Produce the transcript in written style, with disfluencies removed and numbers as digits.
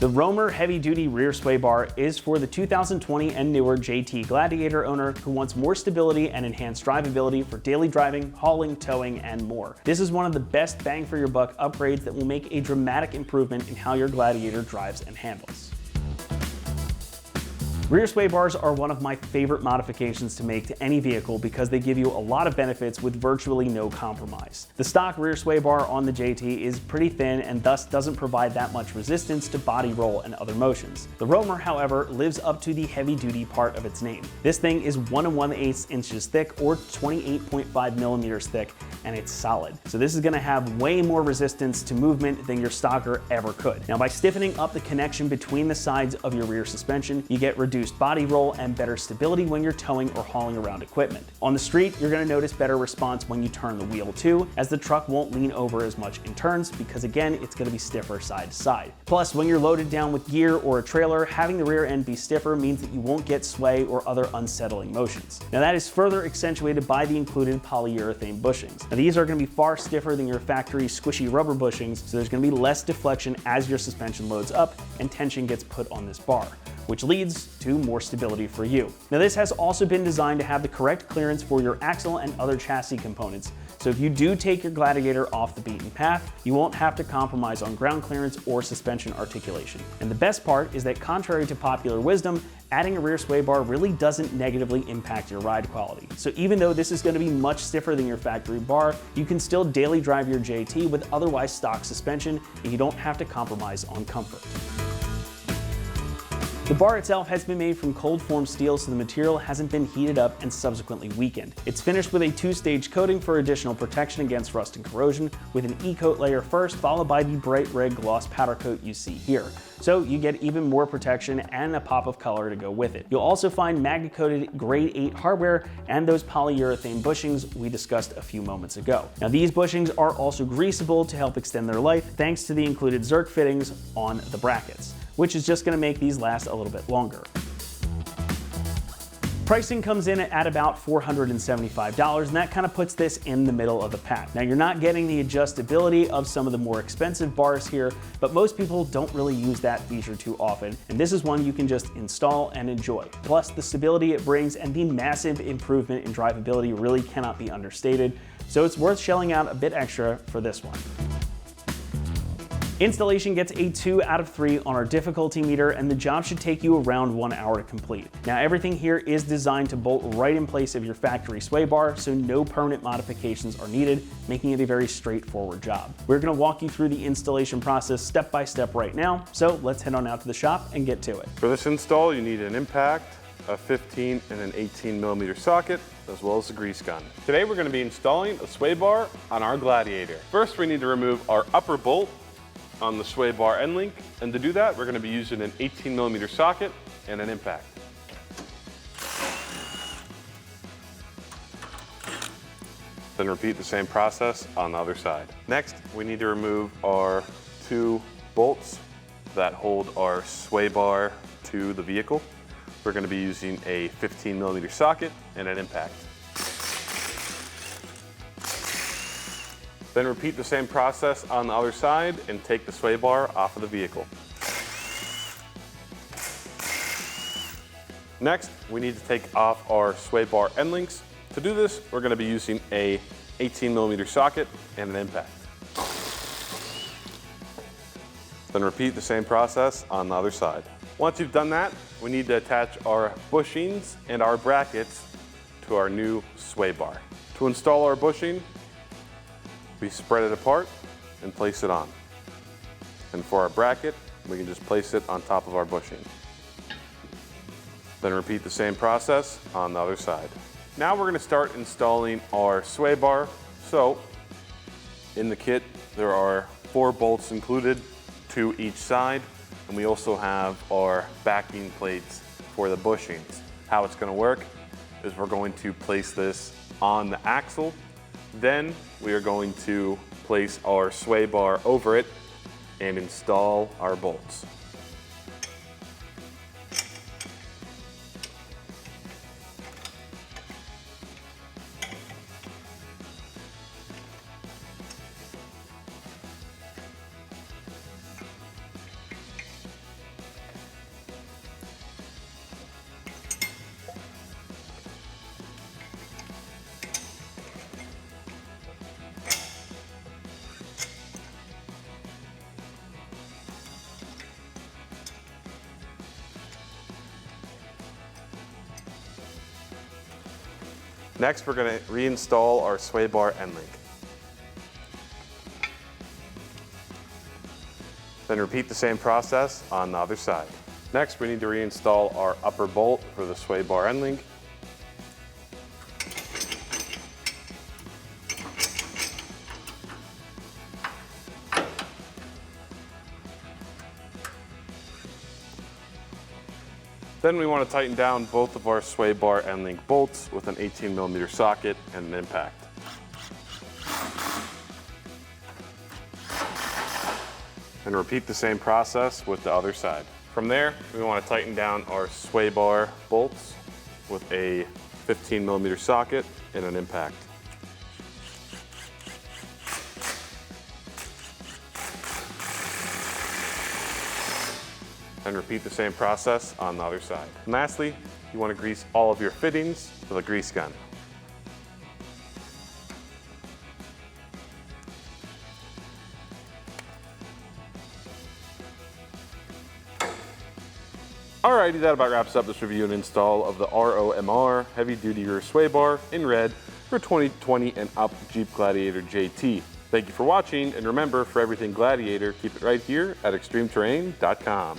The RoMR heavy-duty rear sway bar is for the 2020 and newer JT Gladiator owner who wants more stability and enhanced drivability for daily driving, hauling, towing, and more. This is one of the best bang for your buck upgrades that will make a dramatic improvement in how your Gladiator drives and handles. Rear sway bars are one of my favorite modifications to make to any vehicle because they give you a lot of benefits with virtually no compromise. The stock rear sway bar on the JT is pretty thin and thus doesn't provide that much resistance to body roll and other motions. The RoMR, however, lives up to the heavy-duty part of its name. This thing is 1 1/8 inches thick or 28.5 millimeters thick, and it's solid. So this is going to have way more resistance to movement than your stocker ever could. Now, by stiffening up the connection between the sides of your rear suspension, you get reduced body roll and better stability when you're towing or hauling around equipment. On the street, you're going to notice better response when you turn the wheel too, as the truck won't lean over as much in turns because again, it's going to be stiffer side to side. Plus, when you're loaded down with gear or a trailer, having the rear end be stiffer means that you won't get sway or other unsettling motions. Now that is further accentuated by the included polyurethane bushings. Now these are going to be far stiffer than your factory squishy rubber bushings, so there's going to be less deflection as your suspension loads up and tension gets put on this bar, which leads to more stability for you. Now this has also been designed to have the correct clearance for your axle and other chassis components, so if you do take your Gladiator off the beaten path, you won't have to compromise on ground clearance or suspension articulation. And the best part is that contrary to popular wisdom, adding a rear sway bar really doesn't negatively impact your ride quality. So even though this is going to be much stiffer than your factory bar, you can still daily drive your JT with otherwise stock suspension and you don't have to compromise on comfort. The bar itself has been made from cold formed steel, so the material hasn't been heated up and subsequently weakened. It's finished with a 2-stage coating for additional protection against rust and corrosion, with an E-coat layer first, followed by the bright red gloss powder coat you see here. So you get even more protection and a pop of color to go with it. You'll also find magnet-coated grade 8 hardware and those polyurethane bushings we discussed a few moments ago. Now these bushings are also greasable to help extend their life thanks to the included Zerk fittings on the brackets, which is just going to make these last a little bit longer. Pricing comes in at about $475, and that kind of puts this in the middle of the pack. Now you're not getting the adjustability of some of the more expensive bars here, but most people don't really use that feature too often, and this is one you can just install and enjoy. Plus, the stability it brings and the massive improvement in drivability really cannot be understated, so it's worth shelling out a bit extra for this one. Installation gets a 2 out of 3 on our difficulty meter, and the job should take you around 1 hour to complete. Now everything here is designed to bolt right in place of your factory sway bar, so no permanent modifications are needed, making it a very straightforward job. We're going to walk you through the installation process step by step right now, so let's head on out to the shop and get to it. For this install, you need an impact, a 15 and an 18 millimeter socket, as well as a grease gun. Today we're going to be installing a sway bar on our Gladiator. First, we need to remove our upper bolt on the sway bar end link, and to do that we're going to be using an 18 millimeter socket and an impact. Then repeat the same process on the other side. Next, we need to remove our 2 bolts that hold our sway bar to the vehicle. We're going to be using a 15 millimeter socket and an impact. Then repeat the same process on the other side and take the sway bar off of the vehicle. Next, we need to take off our sway bar end links. To do this, we're going to be using a 18 millimeter socket and an impact. Then repeat the same process on the other side. Once you've done that, we need to attach our bushings and our brackets to our new sway bar. To install our bushing, we spread it apart and place it on. And for our bracket, we can just place it on top of our bushing. Then repeat the same process on the other side. Now we're going to start installing our sway bar. So in the kit, there are 4 bolts included, 2 each side, and we also have our backing plates for the bushings. How it's going to work is we're going to place this on the axle. Then we are going to place our sway bar over it and install our bolts. Next, we're going to reinstall our sway bar end link. Then repeat the same process on the other side. Next, we need to reinstall our upper bolt for the sway bar end link. Then we want to tighten down both of our sway bar end link bolts with an 18mm socket and an impact. And repeat the same process with the other side. From there, we want to tighten down our sway bar bolts with a 15mm socket and an impact. And repeat the same process on the other side. And lastly, you want to grease all of your fittings with a grease gun. Alrighty, that about wraps up this review and install of the RoMR heavy duty rear sway bar in red for 2020 and up Jeep Gladiator JT. Thank you for watching, and remember, for everything Gladiator, keep it right here at ExtremeTerrain.com.